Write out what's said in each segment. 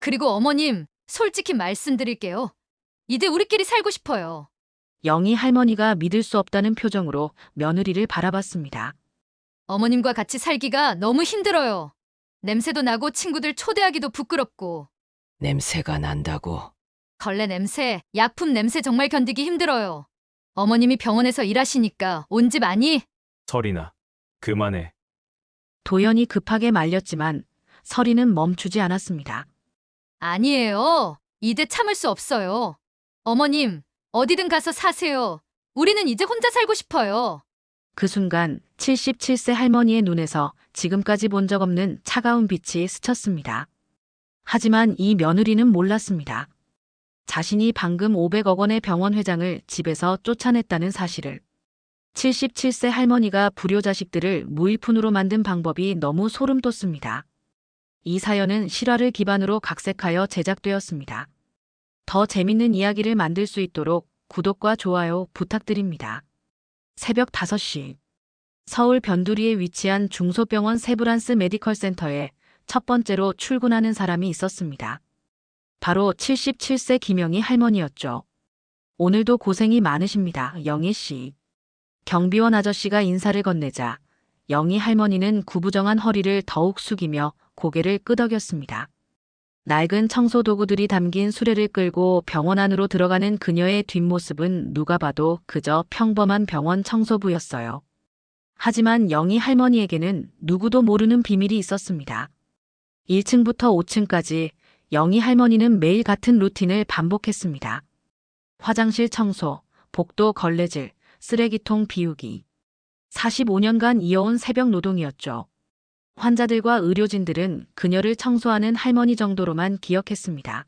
그리고 어머님, 솔직히 말씀드릴게요. 이제 우리끼리 살고 싶어요. 영희 할머니가 믿을 수 없다는 표정으로 며느리를 바라봤습니다. 어머님과 같이 살기가 너무 힘들어요. 냄새도 나고 친구들 초대하기도 부끄럽고. 냄새가 난다고. 걸레 냄새, 약품 냄새 정말 견디기 힘들어요. 어머님이 병원에서 일하시니까 온 집 아니? 설이나, 그만해. 도연이 급하게 말렸지만 서리는 멈추지 않았습니다. 아니에요. 이제 참을 수 없어요. 어머님, 어디든 가서 사세요. 우리는 이제 혼자 살고 싶어요. 그 순간 77세 할머니의 눈에서 지금까지 본 적 없는 차가운 빛이 스쳤습니다. 하지만 이 며느리는 몰랐습니다. 자신이 방금 500억 원의 병원 회장을 집에서 쫓아냈다는 사실을. 77세 할머니가 불효자식들을 무일푼으로 만든 방법이 너무 소름 돋습니다. 이 사연은 실화를 기반으로 각색하여 제작되었습니다. 더 재밌는 이야기를 만들 수 있도록 구독과 좋아요 부탁드립니다. 새벽 5시 서울 변두리에 위치한 중소병원 세브란스 메디컬 센터에 첫 번째로 출근하는 사람이 있었습니다. 바로 77세 김영희 할머니였죠. 오늘도 고생이 많으십니다, 영희 씨. 경비원 아저씨가 인사를 건네자 영희 할머니는 구부정한 허리를 더욱 숙이며 고개를 끄덕였습니다. 낡은 청소 도구들이 담긴 수레를 끌고 병원 안으로 들어가는 그녀의 뒷모습은 누가 봐도 그저 평범한 병원 청소부였어요. 하지만 영희 할머니에게는 누구도 모르는 비밀이 있었습니다. 1층부터 5층까지 영희 할머니는 매일 같은 루틴을 반복했습니다. 화장실 청소, 복도 걸레질, 쓰레기통 비우기. 45년간 이어온 새벽 노동이었죠. 환자들과 의료진들은 그녀를 청소하는 할머니 정도로만 기억했습니다.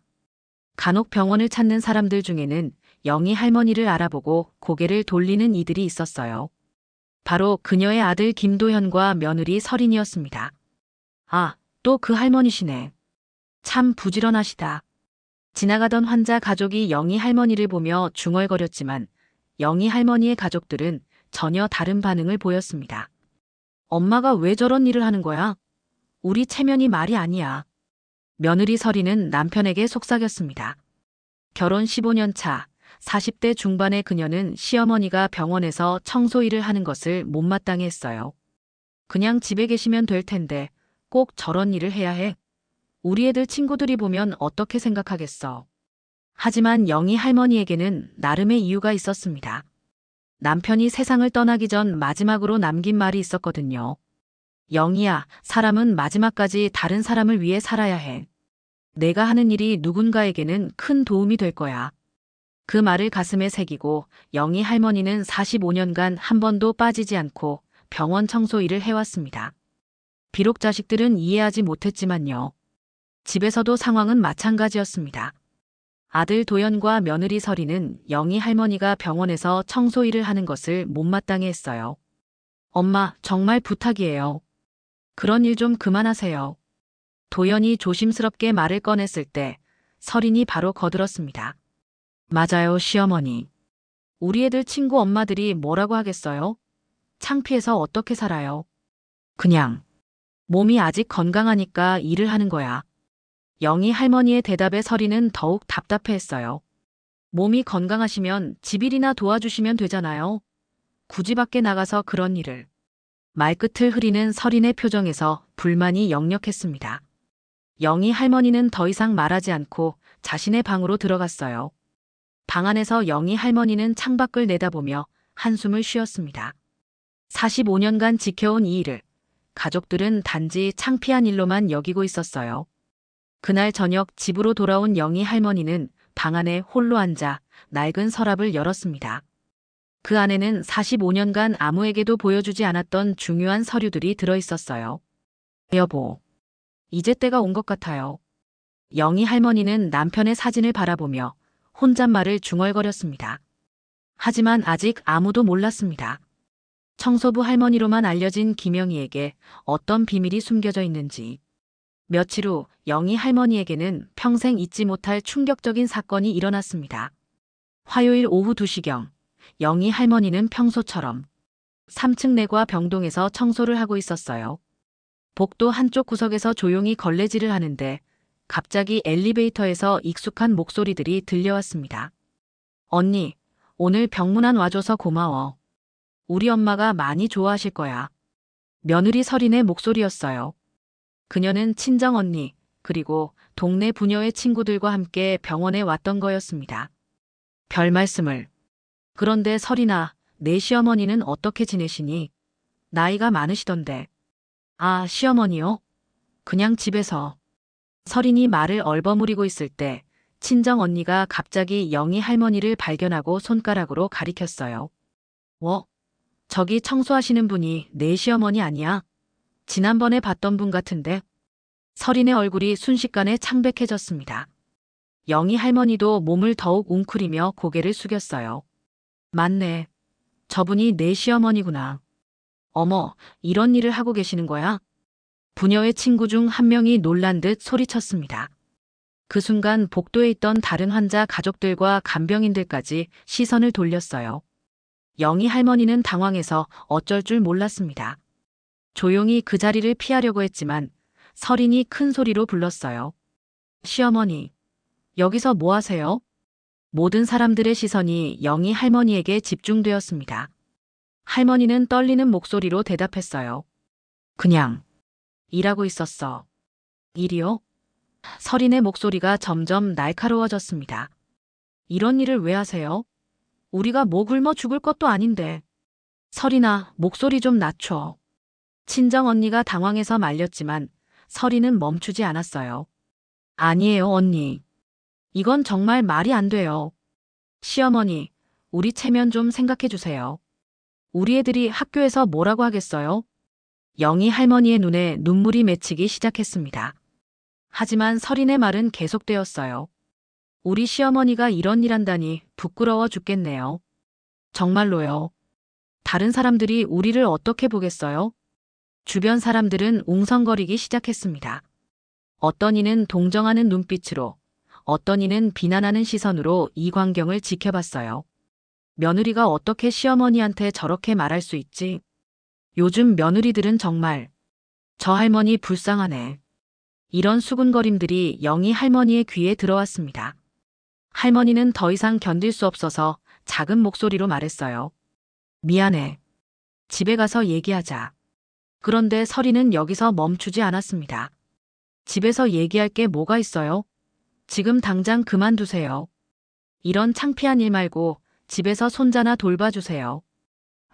간혹 병원을 찾는 사람들 중에는 영희 할머니를 알아보고 고개를 돌리는 이들이 있었어요. 바로 그녀의 아들 김도현과 며느리 설인이었습니다. 아, 또 그 할머니시네. 참 부지런하시다. 지나가던 환자 가족이 영희 할머니를 보며 중얼거렸지만 영희 할머니의 가족들은 전혀 다른 반응을 보였습니다. 엄마가 왜 저런 일을 하는 거야? 우리 체면이 말이 아니야. 며느리 설이는 남편에게 속삭였습니다. 결혼 15년 차, 40대 중반의 그녀는 시어머니가 병원에서 청소 일을 하는 것을 못마땅해 했어요. 그냥 집에 계시면 될 텐데 꼭 저런 일을 해야 해. 우리 애들 친구들이 보면 어떻게 생각하겠어. 하지만 영희 할머니에게는 나름의 이유가 있었습니다. 남편이 세상을 떠나기 전 마지막으로 남긴 말이 있었거든요. 영희야, 사람은 마지막까지 다른 사람을 위해 살아야 해. 내가 하는 일이 누군가에게는 큰 도움이 될 거야. 그 말을 가슴에 새기고 영희 할머니는 45년간 한 번도 빠지지 않고 병원 청소 일을 해왔습니다. 비록 자식들은 이해하지 못했지만요. 집에서도 상황은 마찬가지였습니다. 아들 도연과 며느리 설이는 영희 할머니가 병원에서 청소 일을 하는 것을 못마땅해 했어요. 엄마, 정말 부탁이에요. 그런 일 좀 그만하세요. 도연이 조심스럽게 말을 꺼냈을 때 설인이 바로 거들었습니다. 맞아요, 시어머니. 우리 애들 친구 엄마들이 뭐라고 하겠어요? 창피해서 어떻게 살아요? 그냥 몸이 아직 건강하니까 일을 하는 거야. 영희 할머니의 대답에 설이는 더욱 답답해했어요. 몸이 건강하시면 집일이나 도와주시면 되잖아요. 굳이 밖에 나가서 그런 일을. 말끝을 흐리는 설인의 표정에서 불만이 역력했습니다. 영희 할머니는 더 이상 말하지 않고 자신의 방으로 들어갔어요. 방 안에서 영희 할머니는 창밖을 내다보며 한숨을 쉬었습니다. 45년간 지켜온 이 일을 가족들은 단지 창피한 일로만 여기고 있었어요. 그날 저녁 집으로 돌아온 영희 할머니는 방 안에 홀로 앉아 낡은 서랍을 열었습니다. 그 안에는 45년간 아무에게도 보여주지 않았던 중요한 서류들이 들어있었어요. 여보, 이제 때가 온 것 같아요. 영희 할머니는 남편의 사진을 바라보며 혼잣말을 중얼거렸습니다. 하지만 아직 아무도 몰랐습니다. 청소부 할머니로만 알려진 김영희에게 어떤 비밀이 숨겨져 있는지. 며칠 후 영희 할머니에게는 평생 잊지 못할 충격적인 사건이 일어났습니다. 화요일 오후 2시경 영희 할머니는 평소처럼 3층 내과 병동에서 청소를 하고 있었어요. 복도 한쪽 구석에서 조용히 걸레질을 하는데 갑자기 엘리베이터에서 익숙한 목소리들이 들려왔습니다. 언니, 오늘 병문안 와줘서 고마워. 우리 엄마가 많이 좋아하실 거야. 며느리 설인의 목소리였어요. 그녀는 친정 언니, 그리고 동네 부녀의 친구들과 함께 병원에 왔던 거였습니다. 별 말씀을. 그런데 설인아, 내 시어머니는 어떻게 지내시니? 나이가 많으시던데. 아, 시어머니요? 그냥 집에서. 설인이 말을 얼버무리고 있을 때 친정 언니가 갑자기 영희 할머니를 발견하고 손가락으로 가리켰어요. 저기 청소하시는 분이 내 시어머니 아니야? 지난번에 봤던 분 같은데. 설인의 얼굴이 순식간에 창백해졌습니다. 영희 할머니도 몸을 더욱 웅크리며 고개를 숙였어요. 맞네. 저분이 내 시어머니구나. 어머, 이런 일을 하고 계시는 거야? 부녀의 친구 중 한 명이 놀란 듯 소리쳤습니다. 그 순간 복도에 있던 다른 환자 가족들과 간병인들까지 시선을 돌렸어요. 영희 할머니는 당황해서 어쩔 줄 몰랐습니다. 조용히 그 자리를 피하려고 했지만 설인이 큰 소리로 불렀어요. 시어머니, 여기서 뭐 하세요? 모든 사람들의 시선이 영희 할머니에게 집중되었습니다. 할머니는 떨리는 목소리로 대답했어요. 그냥 일하고 있었어. 일이요? 설인의 목소리가 점점 날카로워졌습니다. 이런 일을 왜 하세요? 우리가 뭐 굶어 죽을 것도 아닌데. 설인아, 목소리 좀 낮춰. 친정 언니가 당황해서 말렸지만 설인은 멈추지 않았어요. 아니에요, 언니. 이건 정말 말이 안 돼요. 시어머니, 우리 체면 좀 생각해 주세요. 우리 애들이 학교에서 뭐라고 하겠어요? 영희 할머니의 눈에 눈물이 맺히기 시작했습니다. 하지만 설인의 말은 계속되었어요. 우리 시어머니가 이런 일 한다니 부끄러워 죽겠네요. 정말로요. 다른 사람들이 우리를 어떻게 보겠어요? 주변 사람들은 웅성거리기 시작했습니다. 어떤 이는 동정하는 눈빛으로, 어떤 이는 비난하는 시선으로 이 광경을 지켜봤어요. 며느리가 어떻게 시어머니한테 저렇게 말할 수 있지? 요즘 며느리들은 정말 저 할머니 불쌍하네. 이런 수군거림들이 영희 할머니의 귀에 들어왔습니다. 할머니는 더 이상 견딜 수 없어서 작은 목소리로 말했어요. 미안해. 집에 가서 얘기하자. 그런데 설이는 여기서 멈추지 않았습니다. 집에서 얘기할 게 뭐가 있어요? 지금 당장 그만두세요. 이런 창피한 일 말고 집에서 손자나 돌봐주세요.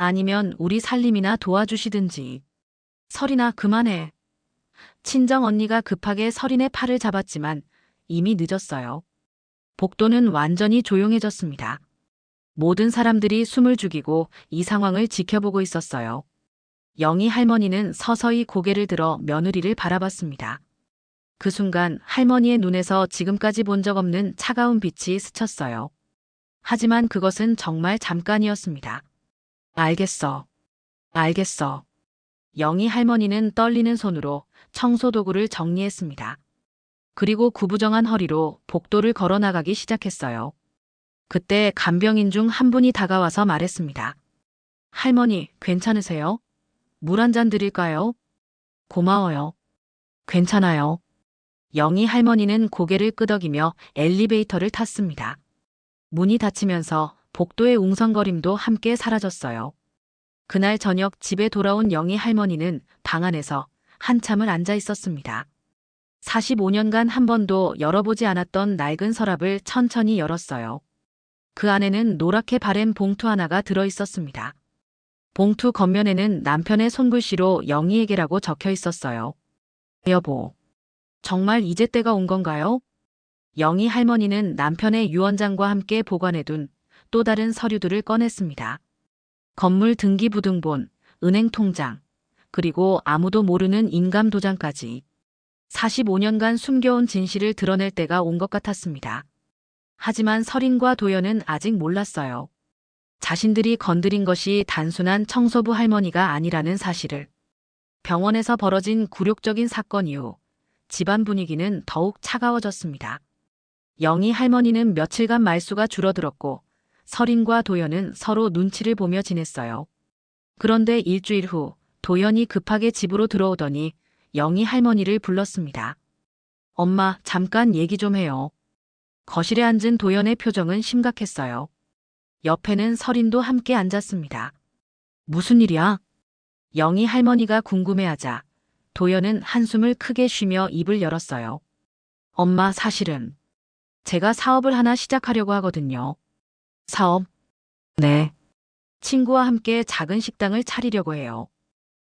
아니면 우리 살림이나 도와주시든지. 설이나 그만해. 친정 언니가 급하게 설인의 팔을 잡았지만 이미 늦었어요. 복도는 완전히 조용해졌습니다. 모든 사람들이 숨을 죽이고 이 상황을 지켜보고 있었어요. 영희 할머니는 서서히 고개를 들어 며느리를 바라봤습니다. 그 순간 할머니의 눈에서 지금까지 본 적 없는 차가운 빛이 스쳤어요. 하지만 그것은 정말 잠깐이었습니다. 알겠어. 알겠어. 영희 할머니는 떨리는 손으로 청소 도구를 정리했습니다. 그리고 구부정한 허리로 복도를 걸어 나가기 시작했어요. 그때 간병인 중 한 분이 다가와서 말했습니다. 할머니, 괜찮으세요? 물 한 잔 드릴까요? 고마워요. 괜찮아요. 영희 할머니는 고개를 끄덕이며 엘리베이터를 탔습니다. 문이 닫히면서 복도의 웅성거림도 함께 사라졌어요. 그날 저녁 집에 돌아온 영희 할머니는 방 안에서 한참을 앉아 있었습니다. 45년간 한 번도 열어보지 않았던 낡은 서랍을 천천히 열었어요. 그 안에는 노랗게 바랜 봉투 하나가 들어 있었습니다. 봉투 겉면에는 남편의 손글씨로 영희에게라고 적혀 있었어요. 여보, 정말 이제 때가 온 건가요? 영희 할머니는 남편의 유언장과 함께 보관해둔 또 다른 서류들을 꺼냈습니다. 건물 등기부등본, 은행 통장, 그리고 아무도 모르는 인감 도장까지. 45년간 숨겨온 진실을 드러낼 때가 온 것 같았습니다. 하지만 설인과 도연은 아직 몰랐어요. 자신들이 건드린 것이 단순한 청소부 할머니가 아니라는 사실을. 병원에서 벌어진 굴욕적인 사건 이후 집안 분위기는 더욱 차가워졌습니다. 영희 할머니는 며칠간 말수가 줄어들었고 설인과 도연은 서로 눈치를 보며 지냈어요. 그런데 일주일 후 도연이 급하게 집으로 들어오더니 영희 할머니를 불렀습니다. 엄마, 잠깐 얘기 좀 해요. 거실에 앉은 도연의 표정은 심각했어요. 옆에는 설인도 함께 앉았습니다. 무슨 일이야? 영희 할머니가 궁금해하자 도연은 한숨을 크게 쉬며 입을 열었어요. 엄마, 사실은 제가 사업을 하나 시작하려고 하거든요. 사업? 네. 친구와 함께 작은 식당을 차리려고 해요.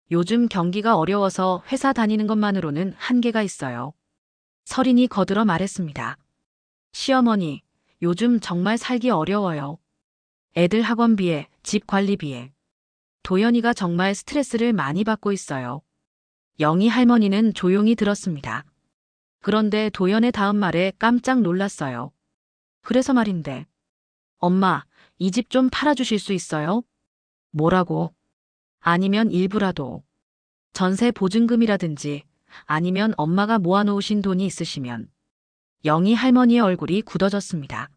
요즘 경기가 어려워서 회사 다니는 것만으로는 한계가 있어요. 설인이 거들어 말했습니다. 시어머니, 요즘 정말 살기 어려워요. 애들 학원비에, 집 관리비에. 도연이가 정말 스트레스를 많이 받고 있어요. 영희 할머니는 조용히 들었습니다. 그런데 도연의 다음 말에 깜짝 놀랐어요. 그래서 말인데, 엄마, 이 집 좀 팔아주실 수 있어요? 뭐라고? 아니면 일부라도. 전세 보증금이라든지 아니면 엄마가 모아놓으신 돈이 있으시면. 영희 할머니의 얼굴이 굳어졌습니다.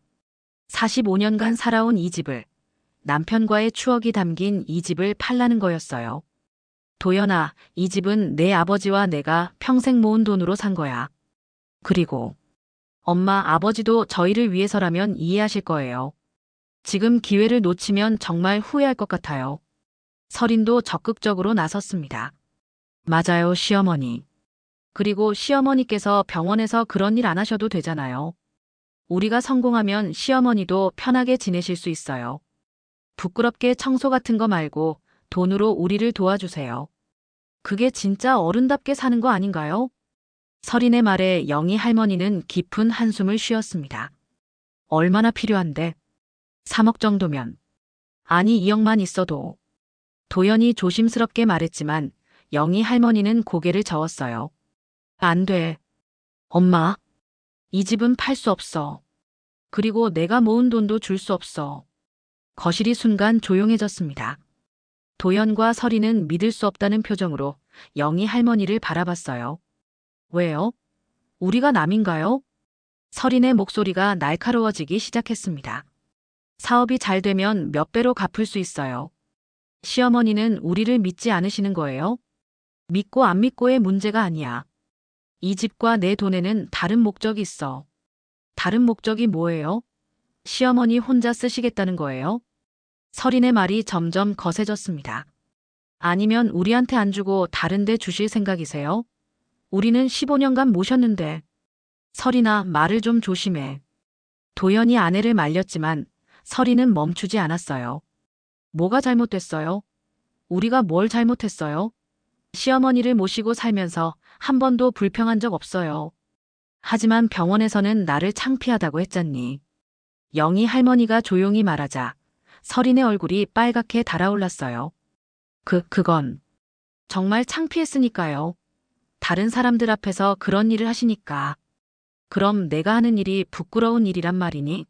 45년간 살아온 이 집을, 남편과의 추억이 담긴 이 집을 팔라는 거였어요. 도연아, 이 집은 내 아버지와 내가 평생 모은 돈으로 산 거야. 그리고 엄마, 아버지도 저희를 위해서라면 이해하실 거예요. 지금 기회를 놓치면 정말 후회할 것 같아요. 설인도 적극적으로 나섰습니다. 맞아요, 시어머니. 그리고 시어머니께서 병원에서 그런 일 안 하셔도 되잖아요. 우리가 성공하면 시어머니도 편하게 지내실 수 있어요. 부끄럽게 청소 같은 거 말고 돈으로 우리를 도와주세요. 그게 진짜 어른답게 사는 거 아닌가요? 설인의 말에 영희 할머니는 깊은 한숨을 쉬었습니다. 얼마나 필요한데? 3억 정도면. 아니, 2억만 있어도. 도연이 조심스럽게 말했지만 영희 할머니는 고개를 저었어요. 안 돼. 엄마, 이 집은 팔 수 없어. 그리고 내가 모은 돈도 줄 수 없어. 거실이 순간 조용해졌습니다. 도연과 설이는 믿을 수 없다는 표정으로 영희 할머니를 바라봤어요. 왜요? 우리가 남인가요? 설인의 목소리가 날카로워지기 시작했습니다. 사업이 잘 되면 몇 배로 갚을 수 있어요. 시어머니는 우리를 믿지 않으시는 거예요? 믿고 안 믿고의 문제가 아니야. 이 집과 내 돈에는 다른 목적이 있어. 다른 목적이 뭐예요? 시어머니 혼자 쓰시겠다는 거예요? 설인의 말이 점점 거세졌습니다. 아니면 우리한테 안 주고 다른 데 주실 생각이세요? 우리는 15년간 모셨는데. 설인아, 말을 좀 조심해. 도연이 아내를 말렸지만 설인은 멈추지 않았어요. 뭐가 잘못됐어요? 우리가 뭘 잘못했어요? 시어머니를 모시고 살면서 한 번도 불평한 적 없어요. 하지만 병원에서는 나를 창피하다고 했잖니. 영희 할머니가 조용히 말하자 설인의 얼굴이 빨갛게 달아올랐어요. 그건 정말 창피했으니까요. 다른 사람들 앞에서 그런 일을 하시니까. 그럼 내가 하는 일이 부끄러운 일이란 말이니?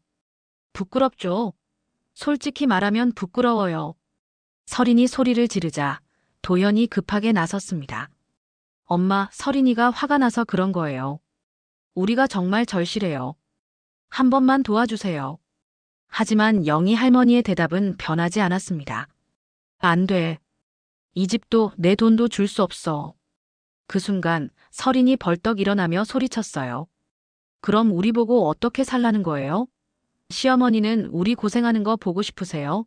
부끄럽죠. 솔직히 말하면 부끄러워요. 설인이 소리를 지르자 도연이 급하게 나섰습니다. 엄마, 설인이가 화가 나서 그런 거예요. 우리가 정말 절실해요. 한 번만 도와주세요. 하지만 영희 할머니의 대답은 변하지 않았습니다. 안 돼. 이 집도 내 돈도 줄 수 없어. 그 순간 설인이 벌떡 일어나며 소리쳤어요. 그럼 우리 보고 어떻게 살라는 거예요? 시어머니는 우리 고생하는 거 보고 싶으세요?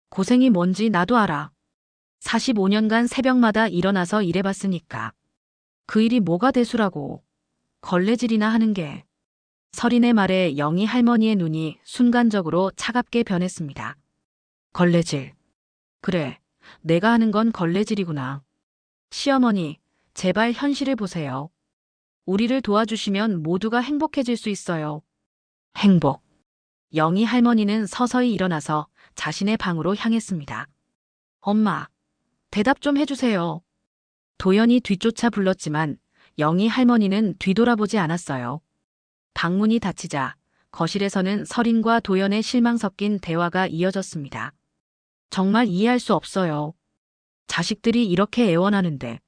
고생이 뭔지 나도 알아. 45년간 새벽마다 일어나서 일해봤으니까. 그 일이 뭐가 대수라고. 걸레질이나 하는 게. 설인의 말에 영희 할머니의 눈이 순간적으로 차갑게 변했습니다. 걸레질. 그래, 내가 하는 건 걸레질이구나. 시어머니, 제발 현실을 보세요. 우리를 도와주시면 모두가 행복해질 수 있어요. 행복. 영희 할머니는 서서히 일어나서 자신의 방으로 향했습니다. 엄마, 대답 좀 해주세요. 도연이 뒤쫓아 불렀지만 영희 할머니는 뒤돌아보지 않았어요. 방문이 닫히자 거실에서는 설인과 도연의 실망 섞인 대화가 이어졌습니다. 정말 이해할 수 없어요. 자식들이 이렇게 애원하는데.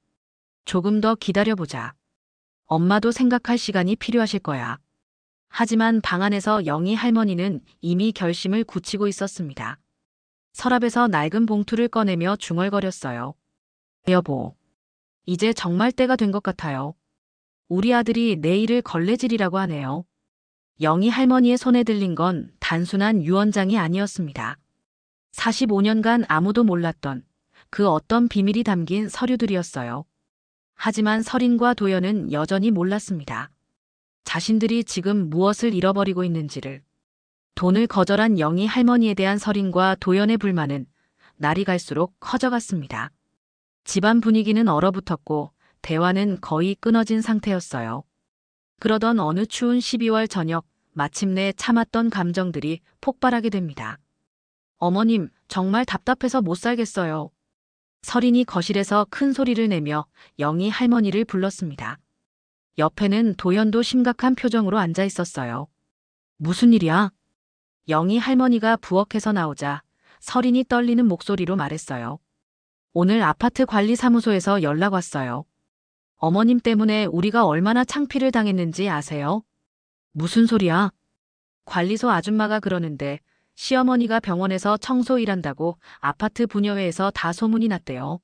조금 더 기다려보자. 엄마도 생각할 시간이 필요하실 거야. 하지만 방 안에서 영희 할머니는 이미 결심을 굳히고 있었습니다. 서랍에서 낡은 봉투를 꺼내며 중얼거렸어요. 여보, 이제 정말 때가 된 것 같아요. 우리 아들이 내일을 걸레질이라고 하네요. 영희 할머니의 손에 들린 건 단순한 유언장이 아니었습니다. 45년간 아무도 몰랐던 그 어떤 비밀이 담긴 서류들이었어요. 하지만 설인과 도연은 여전히 몰랐습니다. 자신들이 지금 무엇을 잃어버리고 있는지를. 돈을 거절한 영희 할머니에 대한 설인과 도연의 불만은 날이 갈수록 커져갔습니다. 집안 분위기는 얼어붙었고 대화는 거의 끊어진 상태였어요. 그러던 어느 추운 12월 저녁, 마침내 참았던 감정들이 폭발하게 됩니다. 어머님, 정말 답답해서 못 살겠어요. 설인이 거실에서 큰 소리를 내며 영희 할머니를 불렀습니다. 옆에는 도연도 심각한 표정으로 앉아 있었어요. 무슨 일이야? 영희 할머니가 부엌에서 나오자 설인이 떨리는 목소리로 말했어요. 오늘 아파트 관리사무소에서 연락 왔어요. 어머님 때문에 우리가 얼마나 창피를 당했는지 아세요? 무슨 소리야? 관리소 아줌마가 그러는데 시어머니가 병원에서 청소 일한다고 아파트 분여회에서 다 소문이 났대요.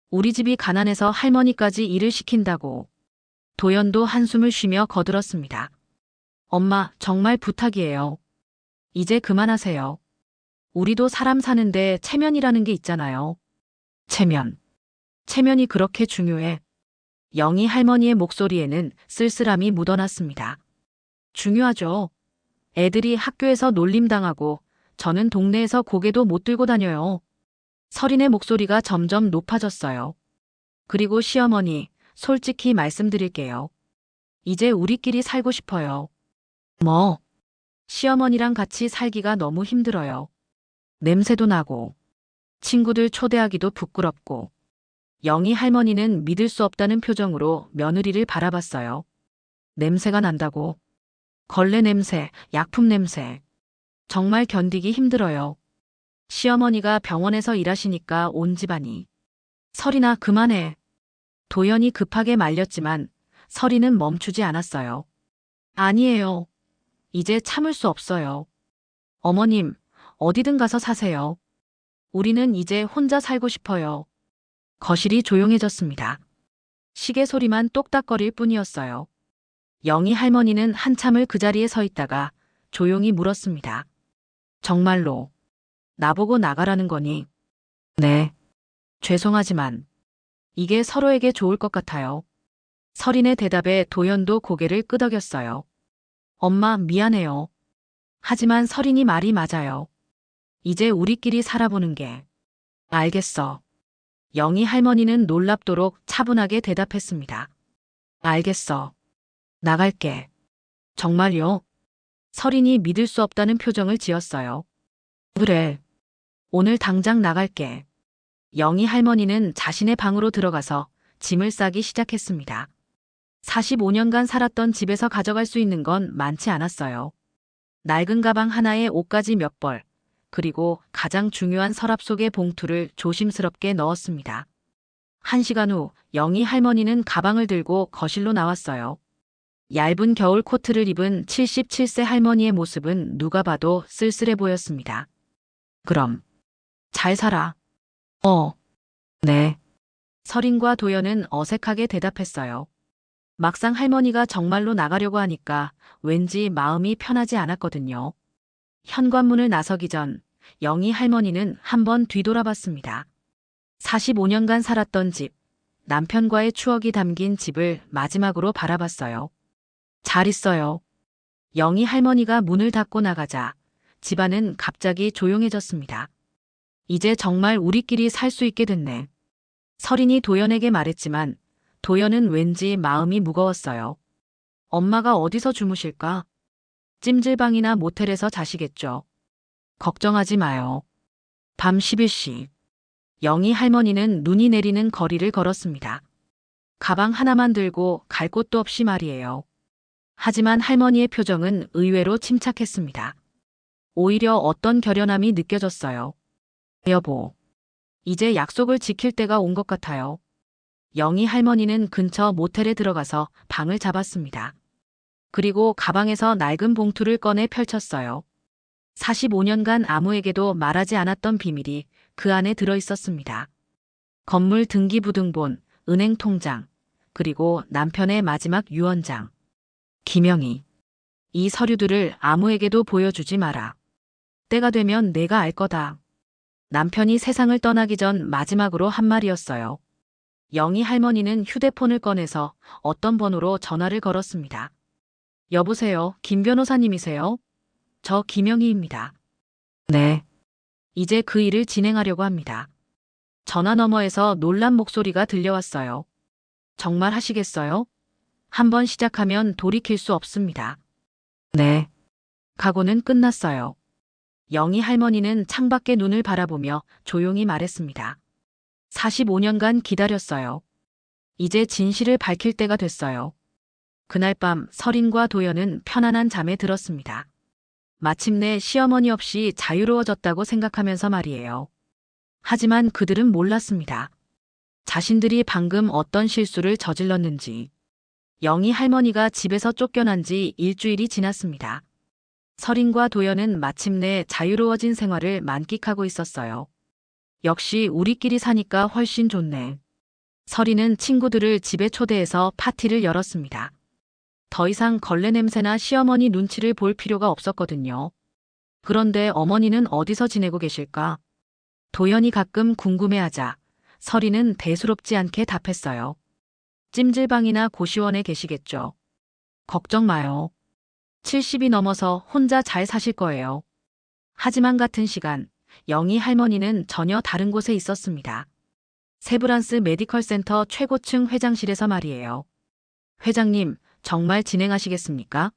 우리 집이 가난해서 할머니까지 일을 시킨다고. 도연도 한숨을 쉬며 거들었습니다. 엄마, 정말 부탁이에요. 이제 그만하세요. 우리도 사람 사는데 체면이라는 게 있잖아요. 체면. 체면이 그렇게 중요해. 영희 할머니의 목소리에는 쓸쓸함이 묻어났습니다. 중요하죠. 애들이 학교에서 놀림당하고 저는 동네에서 고개도 못 들고 다녀요. 설인의 목소리가 점점 높아졌어요. 그리고 시어머니, 솔직히 말씀드릴게요. 이제 우리끼리 살고 싶어요. 뭐? 시어머니랑 같이 살기가 너무 힘들어요. 냄새도 나고, 친구들 초대하기도 부끄럽고. 영희 할머니는 믿을 수 없다는 표정으로 며느리를 바라봤어요. 냄새가 난다고. 걸레 냄새, 약품 냄새. 정말 견디기 힘들어요. 시어머니가 병원에서 일하시니까 온 집안이. 설인아, 그만해. 도연이 급하게 말렸지만 설인은 멈추지 않았어요. 아니에요. 이제 참을 수 없어요. 어머님, 어디든 가서 사세요. 우리는 이제 혼자 살고 싶어요. 거실이 조용해졌습니다. 시계 소리만 똑딱거릴 뿐이었어요. 영희 할머니는 한참을 그 자리에 서 있다가 조용히 물었습니다. 정말로 나보고 나가라는 거니? 네. 죄송하지만 이게 서로에게 좋을 것 같아요. 설인의 대답에 도연도 고개를 끄덕였어요. 엄마, 미안해요. 하지만 설인이 말이 맞아요. 이제 우리끼리 살아보는 게. 알겠어. 영희 할머니는 놀랍도록 차분하게 대답했습니다. 알겠어. 나갈게. 정말요? 설인이 믿을 수 없다는 표정을 지었어요. 그래. 오늘 당장 나갈게. 영희 할머니는 자신의 방으로 들어가서 짐을 싸기 시작했습니다. 45년간 살았던 집에서 가져갈 수 있는 건 많지 않았어요. 낡은 가방 하나에 옷가지 몇 벌, 그리고 가장 중요한 서랍 속의 봉투를 조심스럽게 넣었습니다. 1시간 후 영희 할머니는 가방을 들고 거실로 나왔어요. 얇은 겨울 코트를 입은 77세 할머니의 모습은 누가 봐도 쓸쓸해 보였습니다. 그럼 잘 살아. 네. 설인과 도연은 어색하게 대답했어요. 막상 할머니가 정말로 나가려고 하니까 왠지 마음이 편하지 않았거든요. 현관문을 나서기 전 영희 할머니는 한번 뒤돌아봤습니다. 45년간 살았던 집, 남편과의 추억이 담긴 집을 마지막으로 바라봤어요. 잘 있어요. 영희 할머니가 문을 닫고 나가자 집안은 갑자기 조용해졌습니다. 이제 정말 우리끼리 살 수 있게 됐네. 설인이 도연에게 말했지만 도연은 왠지 마음이 무거웠어요. 엄마가 어디서 주무실까? 찜질방이나 모텔에서 자시겠죠. 걱정하지 마요. 밤 11시. 영희 할머니는 눈이 내리는 거리를 걸었습니다. 가방 하나만 들고 갈 곳도 없이 말이에요. 하지만 할머니의 표정은 의외로 침착했습니다. 오히려 어떤 결연함이 느껴졌어요. 여보, 이제 약속을 지킬 때가 온 것 같아요. 영희 할머니는 근처 모텔에 들어가서 방을 잡았습니다. 그리고 가방에서 낡은 봉투를 꺼내 펼쳤어요. 45년간 아무에게도 말하지 않았던 비밀이 그 안에 들어 있었습니다. 건물 등기부등본, 은행 통장, 그리고 남편의 마지막 유언장. 김영희. 이 서류들을 아무에게도 보여주지 마라. 때가 되면 내가 알 거다. 남편이 세상을 떠나기 전 마지막으로 한 말이었어요. 영희 할머니는 휴대폰을 꺼내서 어떤 번호로 전화를 걸었습니다. 여보세요, 김 변호사님이세요? 저 김영희입니다. 네. 이제 그 일을 진행하려고 합니다. 전화 너머에서 놀란 목소리가 들려왔어요. 정말 하시겠어요? 한번 시작하면 돌이킬 수 없습니다. 네. 각오는 끝났어요. 영희 할머니는 창밖에 눈을 바라보며 조용히 말했습니다. 45년간 기다렸어요. 이제 진실을 밝힐 때가 됐어요. 그날 밤 설인과 도연은 편안한 잠에 들었습니다. 마침내 시어머니 없이 자유로워졌다고 생각하면서 말이에요. 하지만 그들은 몰랐습니다. 자신들이 방금 어떤 실수를 저질렀는지. 영희 할머니가 집에서 쫓겨난 지 일주일이 지났습니다. 설인과 도연은 마침내 자유로워진 생활을 만끽하고 있었어요. 역시 우리끼리 사니까 훨씬 좋네. 설이는 친구들을 집에 초대해서 파티를 열었습니다. 더 이상 걸레 냄새나 시어머니 눈치를 볼 필요가 없었거든요. 그런데 어머니는 어디서 지내고 계실까? 도연이 가끔 궁금해하자 설이는 대수롭지 않게 답했어요. 찜질방이나 고시원에 계시겠죠. 걱정 마요. 70이 넘어서 혼자 잘 사실 거예요. 하지만 같은 시간 영희 할머니는 전혀 다른 곳에 있었습니다. 세브란스 메디컬 센터 최고층 회장실에서 말이에요. 회장님, 정말 진행하시겠습니까?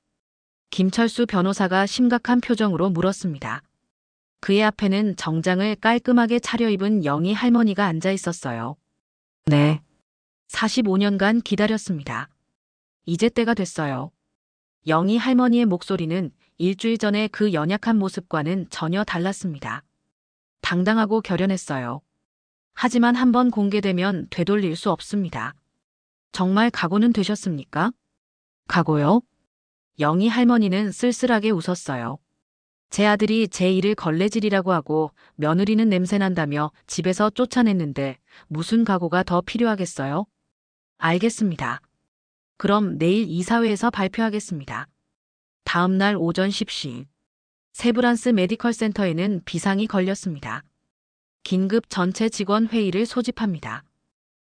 김철수 변호사가 심각한 표정으로 물었습니다. 그의 앞에는 정장을 깔끔하게 차려입은 영희 할머니가 앉아 있었어요. 네. 45년간 기다렸습니다. 이제 때가 됐어요. 영희 할머니의 목소리는 일주일 전에 그 연약한 모습과는 전혀 달랐습니다. 당당하고 결연했어요. 하지만 한번 공개되면 되돌릴 수 없습니다. 정말 각오는 되셨습니까? 각오요? 영희 할머니는 쓸쓸하게 웃었어요. 제 아들이 제 일을 걸레질이라고 하고 며느리는 냄새난다며 집에서 쫓아냈는데 무슨 각오가 더 필요하겠어요? 알겠습니다. 그럼 내일 이사회에서 발표하겠습니다. 다음 날 오전 10시. 세브란스 메디컬 센터에는 비상이 걸렸습니다. 긴급 전체 직원 회의를 소집합니다.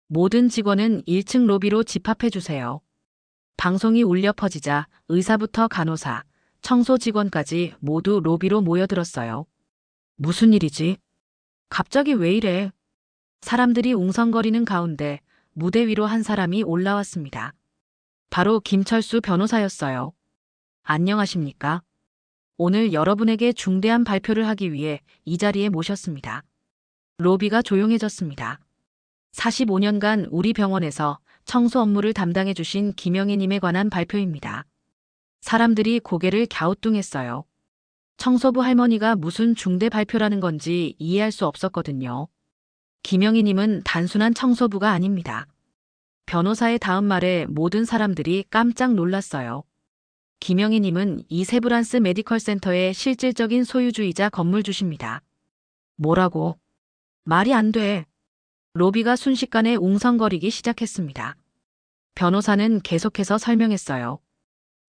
모든 직원은 1층 로비로 집합해 주세요. 방송이 울려 퍼지자 의사부터 간호사, 청소 직원까지 모두 로비로 모여들었어요. 무슨 일이지? 갑자기 왜 이래? 사람들이 웅성거리는 가운데 무대 위로 한 사람이 올라왔습니다. 바로 김철수 변호사였어요. 안녕하십니까? 오늘 여러분에게 중대한 발표를 하기 위해 이 자리에 모셨습니다. 로비가 조용해졌습니다. 45년간 우리 병원에서 청소 업무를 담당해 주신 김영희님에 관한 발표입니다. 사람들이 고개를 갸우뚱했어요. 청소부 할머니가 무슨 중대 발표라는 건지 이해할 수 없었거든요. 김영희님은 단순한 청소부가 아닙니다. 변호사의 다음 말에 모든 사람들이 깜짝 놀랐어요. 김영희님은 이 세브란스 메디컬 센터의 실질적인 소유주이자 건물주십니다. 뭐라고? 말이 안 돼. 로비가 순식간에 웅성거리기 시작했습니다. 변호사는 계속해서 설명했어요.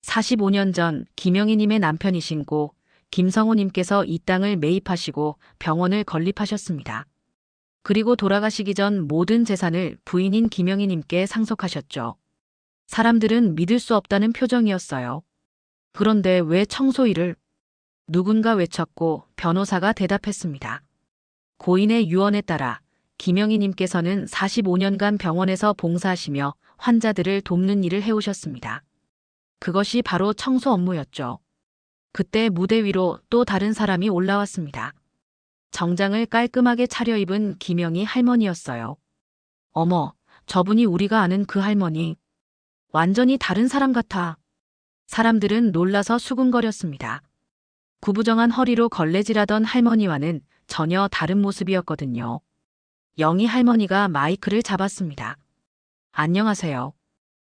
45년 전 김영희님의 남편이신 고 김성호님께서 이 땅을 매입하시고 병원을 건립하셨습니다. 그리고 돌아가시기 전 모든 재산을 부인인 김영희님께 상속하셨죠. 사람들은 믿을 수 없다는 표정이었어요. 그런데 왜 청소 일을? 누군가 외쳤고 변호사가 대답했습니다. 고인의 유언에 따라 김영희님께서는 45년간 병원에서 봉사하시며 환자들을 돕는 일을 해오셨습니다. 그것이 바로 청소 업무였죠. 그때 무대 위로 또 다른 사람이 올라왔습니다. 정장을 깔끔하게 차려입은 김영희 할머니였어요. 어머, 저분이 우리가 아는 그 할머니. 완전히 다른 사람 같아. 사람들은 놀라서 수군거렸습니다. 구부정한 허리로 걸레질하던 할머니와는 전혀 다른 모습이었거든요. 영희 할머니가 마이크를 잡았습니다. 안녕하세요.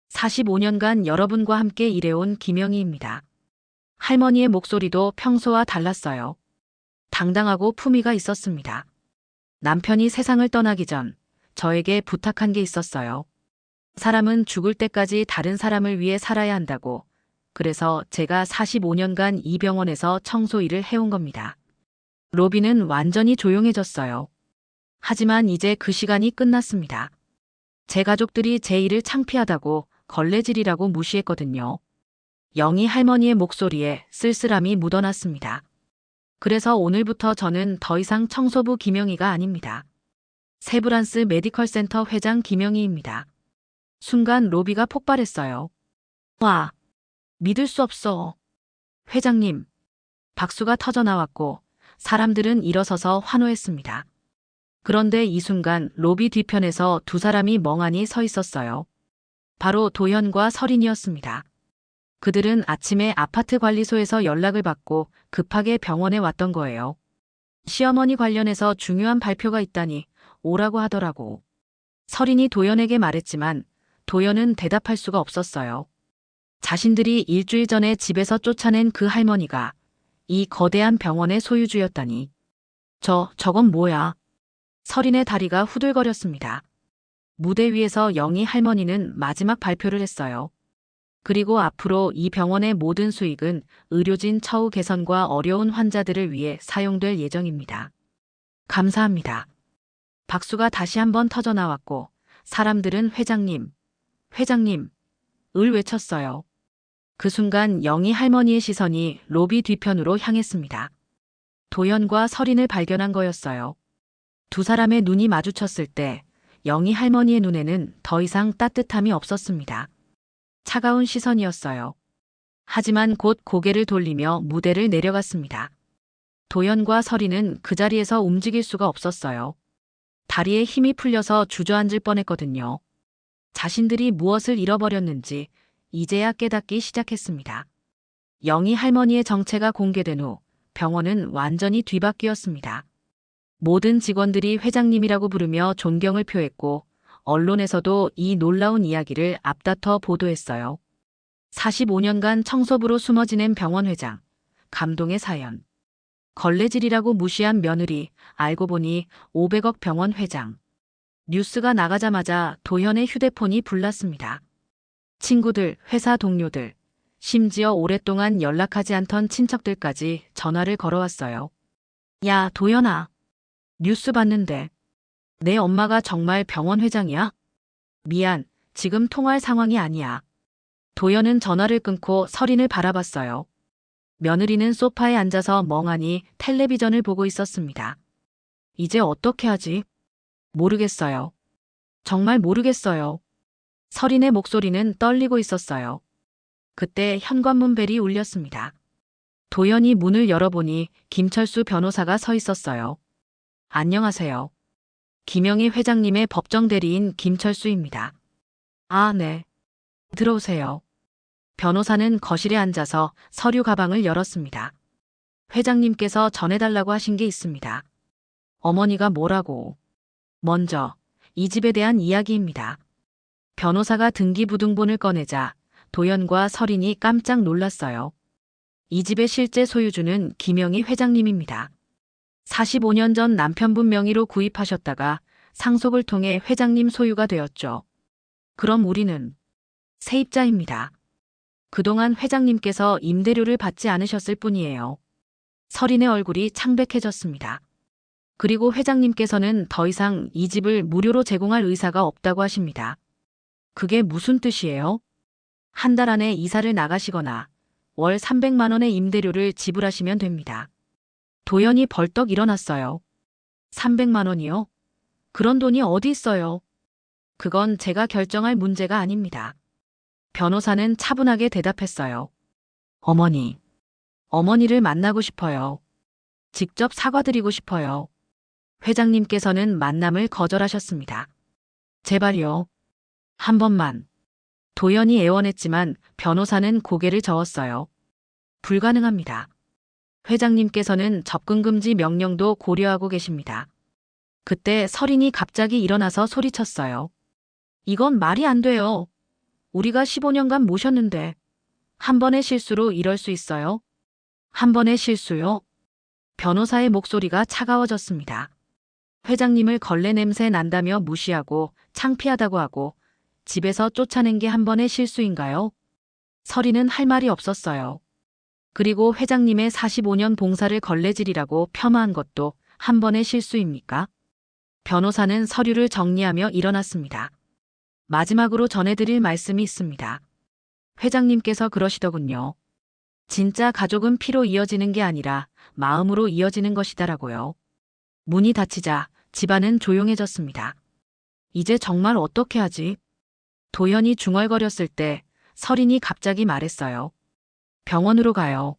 45년간 여러분과 함께 일해온 김영희입니다. 할머니의 목소리도 평소와 달랐어요. 당당하고 품위가 있었습니다. 남편이 세상을 떠나기 전 저에게 부탁한 게 있었어요. 사람은 죽을 때까지 다른 사람을 위해 살아야 한다고. 그래서 제가 45년간 이 병원에서 청소 일을 해온 겁니다. 로비는 완전히 조용해졌어요. 하지만 이제 그 시간이 끝났습니다. 제 가족들이 제 일을 창피하다고 걸레질이라고 무시했거든요. 영희 할머니의 목소리에 쓸쓸함이 묻어났습니다. 그래서 오늘부터 저는 더 이상 청소부 김영희가 아닙니다. 세브란스 메디컬 센터 회장 김영희입니다. 순간 로비가 폭발했어요. 와, 믿을 수 없어. 회장님. 박수가 터져 나왔고 사람들은 일어서서 환호했습니다. 그런데 이 순간 로비 뒤편에서 두 사람이 멍하니 서 있었어요. 바로 도현과 설인이었습니다. 그들은 아침에 아파트 관리소에서 연락을 받고 급하게 병원에 왔던 거예요. 시어머니 관련해서 중요한 발표가 있다니 오라고 하더라고. 설인이 도연에게 말했지만 도연은 대답할 수가 없었어요. 자신들이 일주일 전에 집에서 쫓아낸 그 할머니가 이 거대한 병원의 소유주였다니. 저건 뭐야? 설인의 다리가 후들거렸습니다. 무대 위에서 영희 할머니는 마지막 발표를 했어요. 그리고 앞으로 이 병원의 모든 수익은 의료진 처우 개선과 어려운 환자들을 위해 사용될 예정입니다. 감사합니다. 박수가 다시 한번 터져 나왔고 사람들은 회장님, 회장님, 을 외쳤어요. 그 순간 영희 할머니의 시선이 로비 뒤편으로 향했습니다. 도연과 설인을 발견한 거였어요. 두 사람의 눈이 마주쳤을 때 영희 할머니의 눈에는 더 이상 따뜻함이 없었습니다. 차가운 시선이었어요. 하지만 곧 고개를 돌리며 무대를 내려갔습니다. 도연과 설인은 그 자리에서 움직일 수가 없었어요. 다리에 힘이 풀려서 주저앉을 뻔했거든요. 자신들이 무엇을 잃어버렸는지 이제야 깨닫기 시작했습니다. 영희 할머니의 정체가 공개된 후 병원은 완전히 뒤바뀌었습니다. 모든 직원들이 회장님이라고 부르며 존경을 표했고 언론에서도 이 놀라운 이야기를 앞다퉈 보도했어요. 45년간 청소부로 숨어 지낸 병원 회장, 감동의 사연. 걸레질이라고 무시한 며느리, 알고 보니 500억 병원 회장. 뉴스가 나가자마자 도현의 휴대폰이 불났습니다. 친구들, 회사 동료들, 심지어 오랫동안 연락하지 않던 친척들까지 전화를 걸어왔어요. 야, 도현아. 뉴스 봤는데 내 엄마가 정말 병원 회장이야? 미안, 지금 통화할 상황이 아니야. 도연은 전화를 끊고 설인을 바라봤어요. 며느리는 소파에 앉아서 멍하니 텔레비전을 보고 있었습니다. 이제 어떻게 하지? 모르겠어요. 정말 모르겠어요. 설인의 목소리는 떨리고 있었어요. 그때 현관문 벨이 울렸습니다. 도연이 문을 열어보니 김철수 변호사가 서 있었어요. 안녕하세요. 김영희 회장님의 법정 대리인 김철수입니다. 아, 네. 들어오세요. 변호사는 거실에 앉아서 서류 가방을 열었습니다. 회장님께서 전해달라고 하신 게 있습니다. 어머니가 뭐라고? 먼저, 이 집에 대한 이야기입니다. 변호사가 등기부등본을 꺼내자 도연과 설인이 깜짝 놀랐어요. 이 집의 실제 소유주는 김영희 회장님입니다. 45년 전 남편분 명의로 구입하셨다가 상속을 통해 회장님 소유가 되었죠. 그럼 우리는 세입자입니다. 그동안 회장님께서 임대료를 받지 않으셨을 뿐이에요. 설인의 얼굴이 창백해졌습니다. 그리고 회장님께서는 더 이상 이 집을 무료로 제공할 의사가 없다고 하십니다. 그게 무슨 뜻이에요? 한 달 안에 이사를 나가시거나 월 300만 원의 임대료를 지불하시면 됩니다. 도연이 벌떡 일어났어요. 300만 원이요? 그런 돈이 어디 있어요? 그건 제가 결정할 문제가 아닙니다. 변호사는 차분하게 대답했어요. 어머니를 만나고 싶어요. 직접 사과드리고 싶어요. 회장님께서는 만남을 거절하셨습니다. 제발요. 한 번만. 도연이 애원했지만 변호사는 고개를 저었어요. 불가능합니다. 회장님께서는 접근금지 명령도 고려하고 계십니다. 그때 설인이 갑자기 일어나서 소리쳤어요. 이건 말이 안 돼요. 우리가 15년간 모셨는데 한 번의 실수로 이럴 수 있어요? 한 번의 실수요? 변호사의 목소리가 차가워졌습니다. 회장님을 걸레 냄새 난다며 무시하고 창피하다고 하고 집에서 쫓아낸 게 한 번의 실수인가요? 서리는 할 말이 없었어요. 그리고 회장님의 45년 봉사를 걸레질이라고 폄하한 것도 한 번의 실수입니까? 변호사는 서류를 정리하며 일어났습니다. 마지막으로 전해드릴 말씀이 있습니다. 회장님께서 그러시더군요. 진짜 가족은 피로 이어지는 게 아니라 마음으로 이어지는 것이다라고요. 문이 닫히자 집안은 조용해졌습니다. 이제 정말 어떻게 하지? 도연이 중얼거렸을 때 서린이 갑자기 말했어요. 병원으로 가요.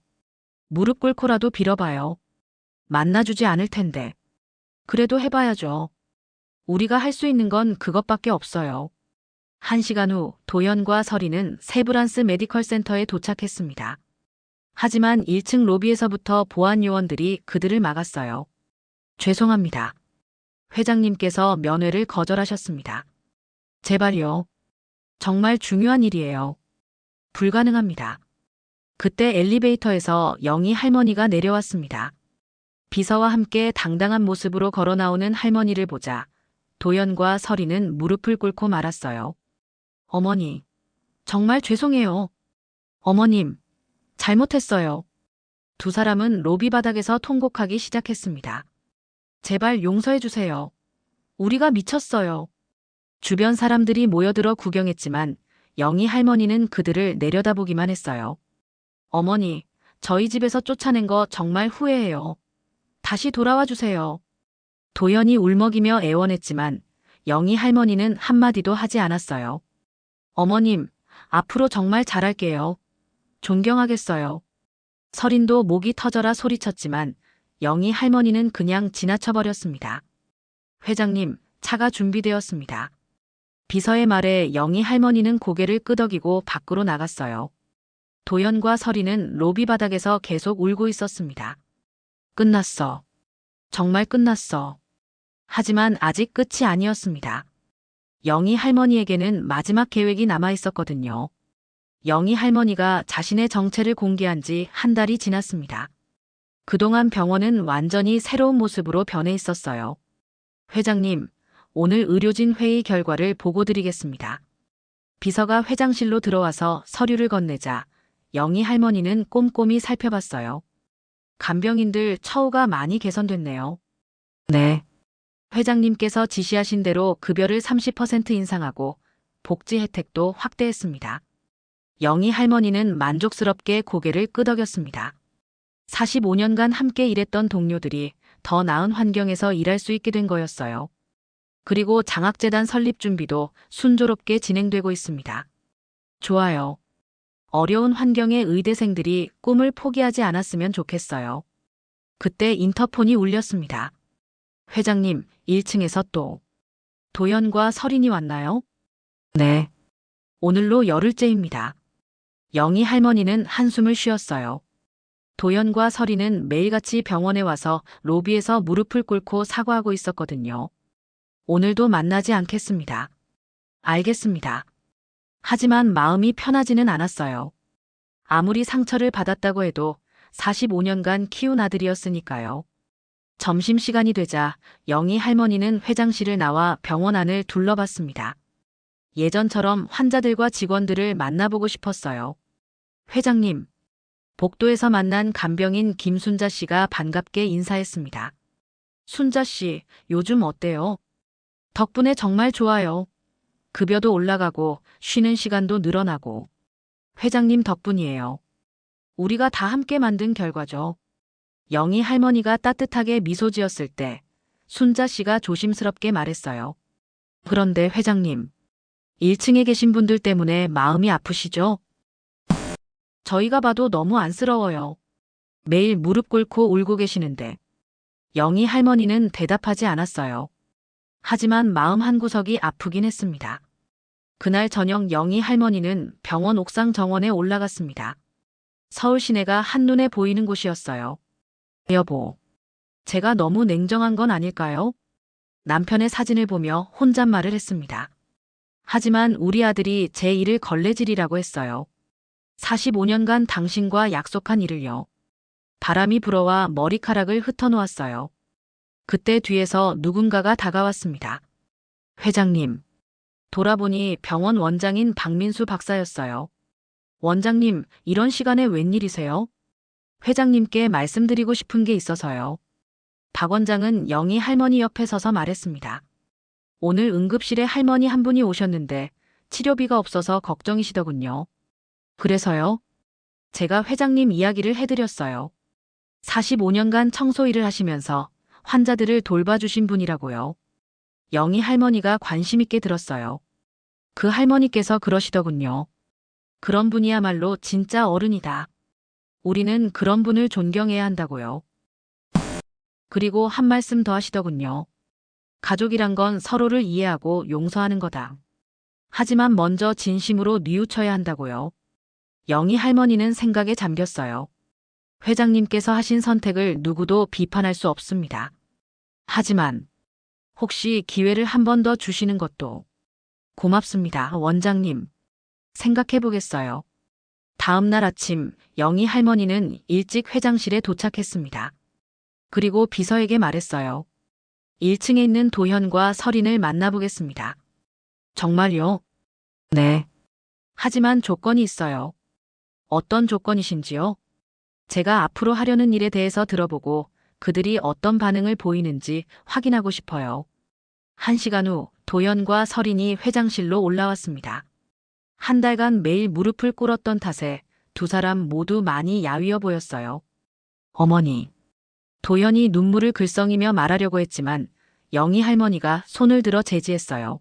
무릎 꿇고라도 빌어봐요. 만나주지 않을 텐데. 그래도 해봐야죠. 우리가 할 수 있는 건 그것밖에 없어요. 1시간 후 도연과 서린은 세브란스 메디컬 센터에 도착했습니다. 하지만 1층 로비에서부터 보안 요원들이 그들을 막았어요. 죄송합니다. 회장님께서 면회를 거절하셨습니다. 제발요. 정말 중요한 일이에요. 불가능합니다. 그때 엘리베이터에서 영희 할머니가 내려왔습니다. 비서와 함께 당당한 모습으로 걸어 나오는 할머니를 보자 도연과 서리는 무릎을 꿇고 말았어요. 어머니, 정말 죄송해요. 어머님, 잘못했어요. 두 사람은 로비 바닥에서 통곡하기 시작했습니다. 제발 용서해 주세요. 우리가 미쳤어요. 주변 사람들이 모여들어 구경했지만 영희 할머니는 그들을 내려다보기만 했어요. 어머니, 저희 집에서 쫓아낸 거 정말 후회해요. 다시 돌아와 주세요. 도연이 울먹이며 애원했지만 영희 할머니는 한마디도 하지 않았어요. 어머님, 앞으로 정말 잘할게요. 존경하겠어요. 서린도 목이 터져라 소리쳤지만 영희 할머니는 그냥 지나쳐버렸습니다. 회장님, 차가 준비되었습니다. 비서의 말에 영희 할머니는 고개를 끄덕이고 밖으로 나갔어요. 도연과 서리는 로비 바닥에서 계속 울고 있었습니다. 끝났어. 정말 끝났어. 하지만 아직 끝이 아니었습니다. 영희 할머니에게는 마지막 계획이 남아 있었거든요. 영희 할머니가 자신의 정체를 공개한 지 한 달이 지났습니다. 그동안 병원은 완전히 새로운 모습으로 변해 있었어요. 회장님, 오늘 의료진 회의 결과를 보고 드리겠습니다. 비서가 회장실로 들어와서 서류를 건네자 영희 할머니는 꼼꼼히 살펴봤어요. 간병인들 처우가 많이 개선됐네요. 네. 회장님께서 지시하신 대로 급여를 30% 인상하고 복지 혜택도 확대했습니다. 영희 할머니는 만족스럽게 고개를 끄덕였습니다. 45년간 함께 일했던 동료들이 더 나은 환경에서 일할 수 있게 된 거였어요. 그리고 장학재단 설립 준비도 순조롭게 진행되고 있습니다. 좋아요. 어려운 환경의 의대생들이 꿈을 포기하지 않았으면 좋겠어요. 그때 인터폰이 울렸습니다. 회장님, 1층에서 또 도연과 서린이 왔나요? 네. 오늘로 열흘째입니다. 영희 할머니는 한숨을 쉬었어요. 도연과 서린은 매일같이 병원에 와서 로비에서 무릎을 꿇고 사과하고 있었거든요. 오늘도 만나지 않겠습니다. 알겠습니다. 하지만 마음이 편하지는 않았어요. 아무리 상처를 받았다고 해도 45년간 키운 아들이었으니까요. 점심시간이 되자 영희 할머니는 회장실을 나와 병원 안을 둘러봤습니다. 예전처럼 환자들과 직원들을 만나보고 싶었어요. 회장님, 복도에서 만난 간병인 김순자 씨가 반갑게 인사했습니다. 순자 씨, 요즘 어때요? 덕분에 정말 좋아요. 급여도 올라가고 쉬는 시간도 늘어나고. 회장님 덕분이에요. 우리가 다 함께 만든 결과죠. 영희 할머니가 따뜻하게 미소 지었을 때 순자 씨가 조심스럽게 말했어요. 그런데 회장님, 1층에 계신 분들 때문에 마음이 아프시죠? 저희가 봐도 너무 안쓰러워요. 매일 무릎 꿇고 울고 계시는데. 영희 할머니는 대답하지 않았어요. 하지만 마음 한구석이 아프긴 했습니다. 그날 저녁 영희 할머니는 병원 옥상 정원에 올라갔습니다. 서울 시내가 한눈에 보이는 곳이었어요. 여보, 제가 너무 냉정한 건 아닐까요? 남편의 사진을 보며 혼잣말을 했습니다. 하지만 우리 아들이 제 일을 걸레질이라고 했어요. 45년간 당신과 약속한 일을요. 바람이 불어와 머리카락을 흩어놓았어요. 그때 뒤에서 누군가가 다가왔습니다. 회장님, 돌아보니 병원 원장인 박민수 박사였어요. 원장님, 이런 시간에 웬일이세요? 회장님께 말씀드리고 싶은 게 있어서요. 박 원장은 영희 할머니 옆에 서서 말했습니다. 오늘 응급실에 할머니 한 분이 오셨는데 치료비가 없어서 걱정이시더군요. 그래서요? 제가 회장님 이야기를 해드렸어요. 45년간 청소 일을 하시면서 환자들을 돌봐주신 분이라고요. 영희 할머니가 관심 있게 들었어요. 그 할머니께서 그러시더군요. 그런 분이야말로 진짜 어른이다. 우리는 그런 분을 존경해야 한다고요. 그리고 한 말씀 더 하시더군요. 가족이란 건 서로를 이해하고 용서하는 거다. 하지만 먼저 진심으로 뉘우쳐야 한다고요. 영희 할머니는 생각에 잠겼어요. 회장님께서 하신 선택을 누구도 비판할 수 없습니다. 하지만 혹시 기회를 한 번 더 주시는 것도 고맙습니다, 원장님. 생각해 보겠어요. 다음 날 아침 영희 할머니는 일찍 회장실에 도착했습니다. 그리고 비서에게 말했어요. 1층에 있는 도현과 설인을 만나보겠습니다. 정말요? 네. 하지만 조건이 있어요. 어떤 조건이신지요? 제가 앞으로 하려는 일에 대해서 들어보고 그들이 어떤 반응을 보이는지 확인하고 싶어요. 1시간 후 도현과 설인이 회장실로 올라왔습니다. 한 달간 매일 무릎을 꿇었던 탓에 두 사람 모두 많이 야위어 보였어요. 어머니. 도현이 눈물을 글썽이며 말하려고 했지만 영희 할머니가 손을 들어 제지했어요.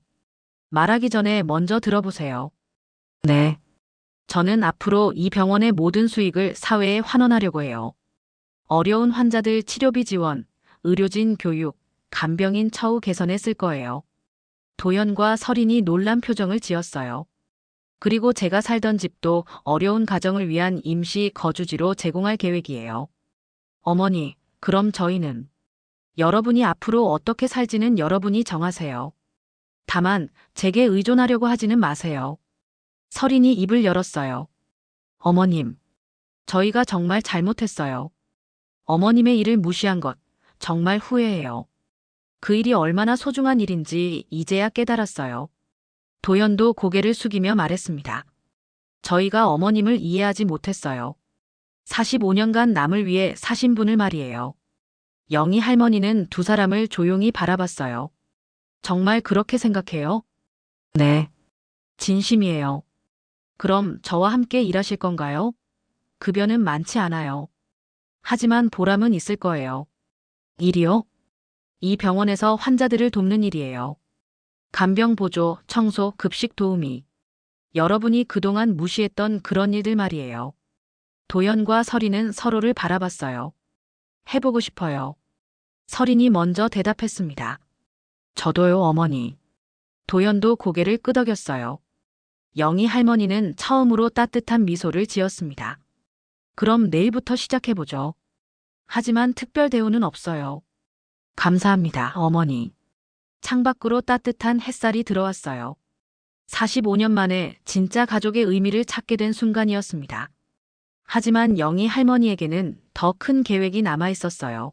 말하기 전에 먼저 들어보세요. 네. 저는 앞으로 이 병원의 모든 수익을 사회에 환원하려고 해요. 어려운 환자들 치료비 지원, 의료진 교육, 간병인 처우 개선에 쓸 거예요. 도현과 설인이 놀란 표정을 지었어요. 그리고 제가 살던 집도 어려운 가정을 위한 임시 거주지로 제공할 계획이에요. 어머니, 그럼 저희는 여러분이 앞으로 어떻게 살지는 여러분이 정하세요. 다만 제게 의존하려고 하지는 마세요. 설인이 입을 열었어요. 어머님, 저희가 정말 잘못했어요. 어머님의 일을 무시한 것 정말 후회해요. 그 일이 얼마나 소중한 일인지 이제야 깨달았어요. 도연도 고개를 숙이며 말했습니다. 저희가 어머님을 이해하지 못했어요. 45년간 남을 위해 사신 분을 말이에요. 영희 할머니는 두 사람을 조용히 바라봤어요. 정말 그렇게 생각해요? 네. 진심이에요. 그럼 저와 함께 일하실 건가요? 급여는 많지 않아요. 하지만 보람은 있을 거예요. 일이요? 이 병원에서 환자들을 돕는 일이에요. 간병 보조, 청소, 급식 도우미. 여러분이 그동안 무시했던 그런 일들 말이에요. 도연과 설인은 서로를 바라봤어요. 해보고 싶어요. 설인이 먼저 대답했습니다. 저도요, 어머니. 도연도 고개를 끄덕였어요. 영희 할머니는 처음으로 따뜻한 미소를 지었습니다. 그럼 내일부터 시작해보죠. 하지만 특별 대우는 없어요. 감사합니다, 어머니. 창밖으로 따뜻한 햇살이 들어왔어요. 45년 만에 진짜 가족의 의미를 찾게 된 순간이었습니다. 하지만 영희 할머니에게는 더 큰 계획이 남아 있었어요.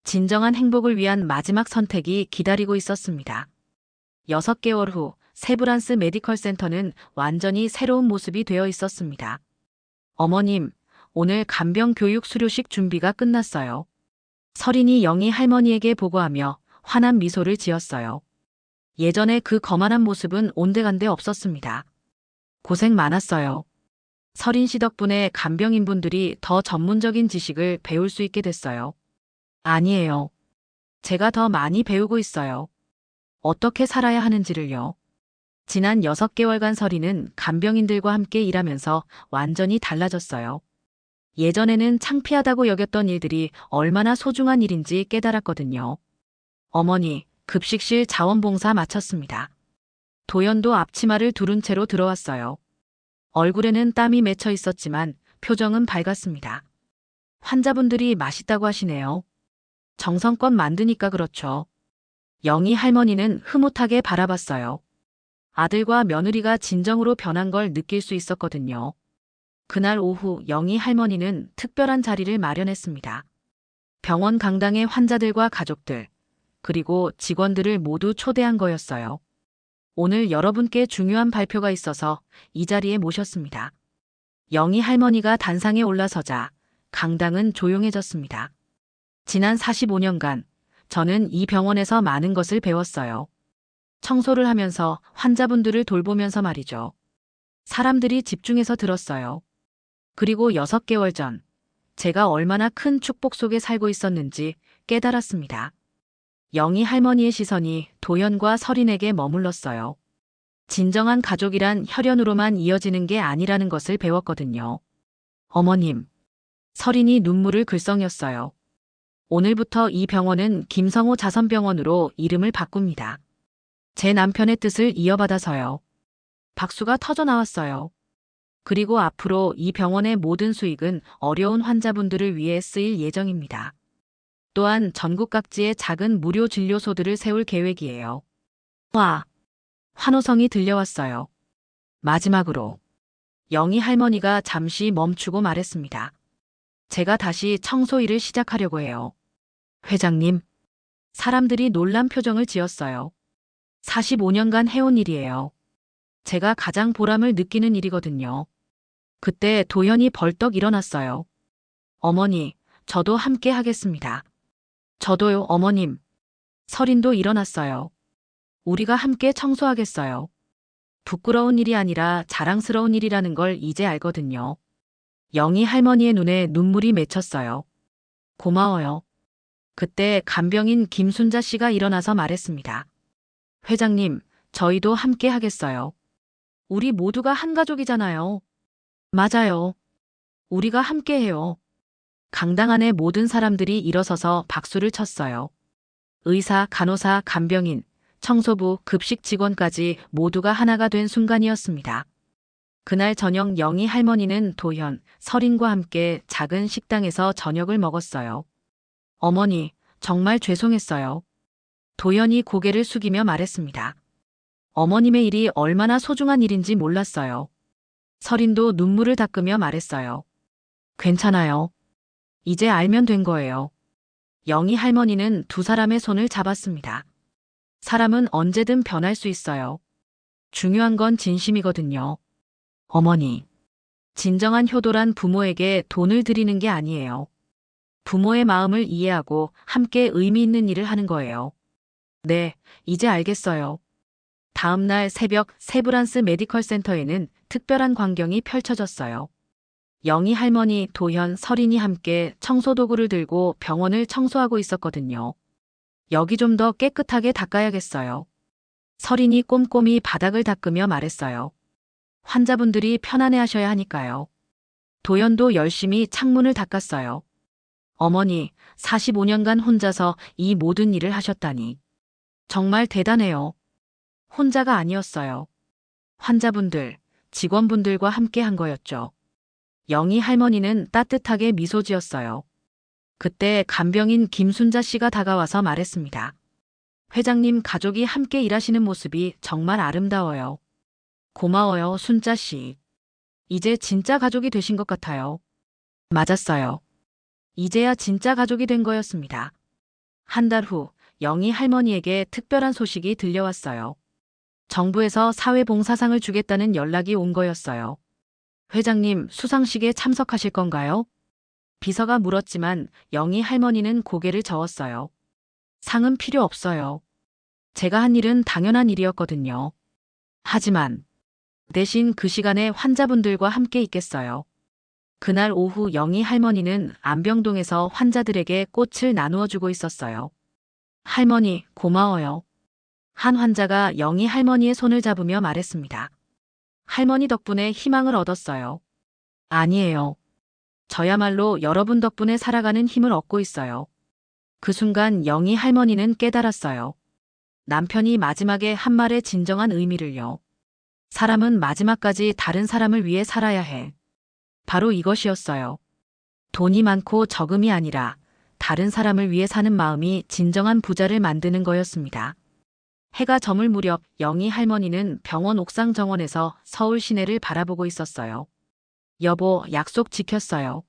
진정한 행복을 위한 마지막 선택이 기다리고 있었습니다. 6개월 후 세브란스 메디컬 센터는 완전히 새로운 모습이 되어 있었습니다. 어머님, 오늘 간병 교육 수료식 준비가 끝났어요. 설인이 영희 할머니에게 보고하며 환한 미소를 지었어요. 예전에 그 거만한 모습은 온데간데 없었습니다. 고생 많았어요. 설인 씨 덕분에 간병인분들이 더 전문적인 지식을 배울 수 있게 됐어요. 아니에요. 제가 더 많이 배우고 있어요. 어떻게 살아야 하는지를요. 지난 6개월간 설인은 간병인들과 함께 일하면서 완전히 달라졌어요. 예전에는 창피하다고 여겼던 일들이 얼마나 소중한 일인지 깨달았거든요. 어머니, 급식실 자원봉사 마쳤습니다. 도연도 앞치마를 두른 채로 들어왔어요. 얼굴에는 땀이 맺혀 있었지만 표정은 밝았습니다. 환자분들이 맛있다고 하시네요. 정성껏 만드니까 그렇죠. 영희 할머니는 흐뭇하게 바라봤어요. 아들과 며느리가 진정으로 변한 걸 느낄 수 있었거든요. 그날 오후 영희 할머니는 특별한 자리를 마련했습니다. 병원 강당의 환자들과 가족들, 그리고 직원들을 모두 초대한 거였어요. 오늘 여러분께 중요한 발표가 있어서 이 자리에 모셨습니다. 영희 할머니가 단상에 올라서자 강당은 조용해졌습니다. 지난 45년간 저는 이 병원에서 많은 것을 배웠어요. 청소를 하면서 환자분들을 돌보면서 말이죠. 사람들이 집중해서 들었어요. 그리고 6개월 전 제가 얼마나 큰 축복 속에 살고 있었는지 깨달았습니다. 영희 할머니의 시선이 도연과 설인에게 머물렀어요. 진정한 가족이란 혈연으로만 이어지는 게 아니라는 것을 배웠거든요. 어머님, 설인이 눈물을 글썽였어요. 오늘부터 이 병원은 김성호 자선병원으로 이름을 바꿉니다. 제 남편의 뜻을 이어받아서요. 박수가 터져 나왔어요. 그리고 앞으로 이 병원의 모든 수익은 어려운 환자분들을 위해 쓰일 예정입니다. 또한 전국 각지에 작은 무료 진료소들을 세울 계획이에요. 와! 환호성이 들려왔어요. 마지막으로 영희 할머니가 잠시 멈추고 말했습니다. 제가 다시 청소 일을 시작하려고 해요. 회장님, 사람들이 놀란 표정을 지었어요. 45년간 해온 일이에요. 제가 가장 보람을 느끼는 일이거든요. 그때 도연이 벌떡 일어났어요. 어머니, 저도 함께 하겠습니다. 저도요, 어머님. 설인도 일어났어요. 우리가 함께 청소하겠어요. 부끄러운 일이 아니라 자랑스러운 일이라는 걸 이제 알거든요. 영희 할머니의 눈에 눈물이 맺혔어요. 고마워요. 그때 간병인 김순자 씨가 일어나서 말했습니다. 회장님, 저희도 함께 하겠어요. 우리 모두가 한 가족이잖아요. 맞아요. 우리가 함께 해요. 강당 안의 모든 사람들이 일어서서 박수를 쳤어요. 의사, 간호사, 간병인, 청소부, 급식 직원까지 모두가 하나가 된 순간이었습니다. 그날 저녁 영희 할머니는 도현, 설인과 함께 작은 식당에서 저녁을 먹었어요. 어머니, 정말 죄송했어요. 도연이 고개를 숙이며 말했습니다. 어머님의 일이 얼마나 소중한 일인지 몰랐어요. 설인도 눈물을 닦으며 말했어요. 괜찮아요. 이제 알면 된 거예요. 영희 할머니는 두 사람의 손을 잡았습니다. 사람은 언제든 변할 수 있어요. 중요한 건 진심이거든요. 어머니, 진정한 효도란 부모에게 돈을 드리는 게 아니에요. 부모의 마음을 이해하고 함께 의미 있는 일을 하는 거예요. 네, 이제 알겠어요. 다음 날 새벽 세브란스 메디컬 센터에는 특별한 광경이 펼쳐졌어요. 영희 할머니, 도현, 설인이 함께 청소도구를 들고 병원을 청소하고 있었거든요. 여기 좀 더 깨끗하게 닦아야겠어요. 설인이 꼼꼼히 바닥을 닦으며 말했어요. 환자분들이 편안해 하셔야 하니까요. 도연도 열심히 창문을 닦았어요. 어머니, 45년간 혼자서 이 모든 일을 하셨다니. 정말 대단해요. 혼자가 아니었어요. 환자분들, 직원분들과 함께 한 거였죠. 영희 할머니는 따뜻하게 미소 지었어요. 그때 간병인 김순자 씨가 다가와서 말했습니다. 회장님 가족이 함께 일하시는 모습이 정말 아름다워요. 고마워요, 순자 씨. 이제 진짜 가족이 되신 것 같아요. 맞았어요. 이제야 진짜 가족이 된 거였습니다. 한 달 후 영희 할머니에게 특별한 소식이 들려왔어요. 정부에서 사회봉사상을 주겠다는 연락이 온 거였어요. 회장님, 수상식에 참석하실 건가요? 비서가 물었지만 영희 할머니는 고개를 저었어요. 상은 필요 없어요. 제가 한 일은 당연한 일이었거든요. 하지만 대신 그 시간에 환자분들과 함께 있겠어요. 그날 오후 영희 할머니는 안병동에서 환자들에게 꽃을 나누어 주고 있었어요. 할머니, 고마워요. 한 환자가 영희 할머니의 손을 잡으며 말했습니다. 할머니 덕분에 희망을 얻었어요. 아니에요. 저야말로 여러분 덕분에 살아가는 힘을 얻고 있어요. 그 순간 영희 할머니는 깨달았어요. 남편이 마지막에 한 말의 진정한 의미를요. 사람은 마지막까지 다른 사람을 위해 살아야 해. 바로 이것이었어요. 돈이 많고 적음이 아니라 다른 사람을 위해 사는 마음이 진정한 부자를 만드는 거였습니다. 해가 저물 무렵 영희 할머니는 병원 옥상 정원에서 서울 시내를 바라보고 있었어요. 여보, 약속 지켰어요.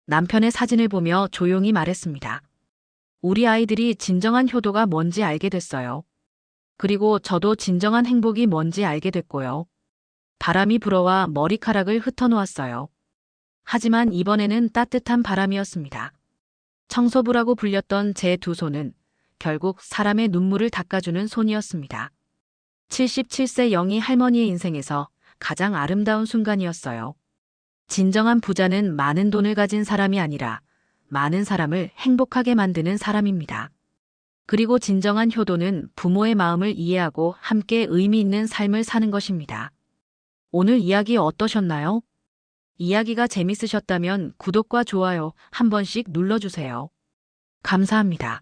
남편의 사진을 보며 조용히 말했습니다. 우리 아이들이 진정한 효도가 뭔지 알게 됐어요. 그리고 저도 진정한 행복이 뭔지 알게 됐고요. 바람이 불어와 머리카락을 흩어놓았어요. 하지만 이번에는 따뜻한 바람이었습니다. 청소부라고 불렸던 제 두 손은 결국 사람의 눈물을 닦아주는 손이었습니다. 77세 영희 할머니의 인생에서 가장 아름다운 순간이었어요. 진정한 부자는 많은 돈을 가진 사람이 아니라 많은 사람을 행복하게 만드는 사람입니다. 그리고 진정한 효도는 부모의 마음을 이해하고 함께 의미 있는 삶을 사는 것입니다. 오늘 이야기 어떠셨나요? 이야기가 재밌으셨다면 구독과 좋아요 한 번씩 눌러주세요. 감사합니다.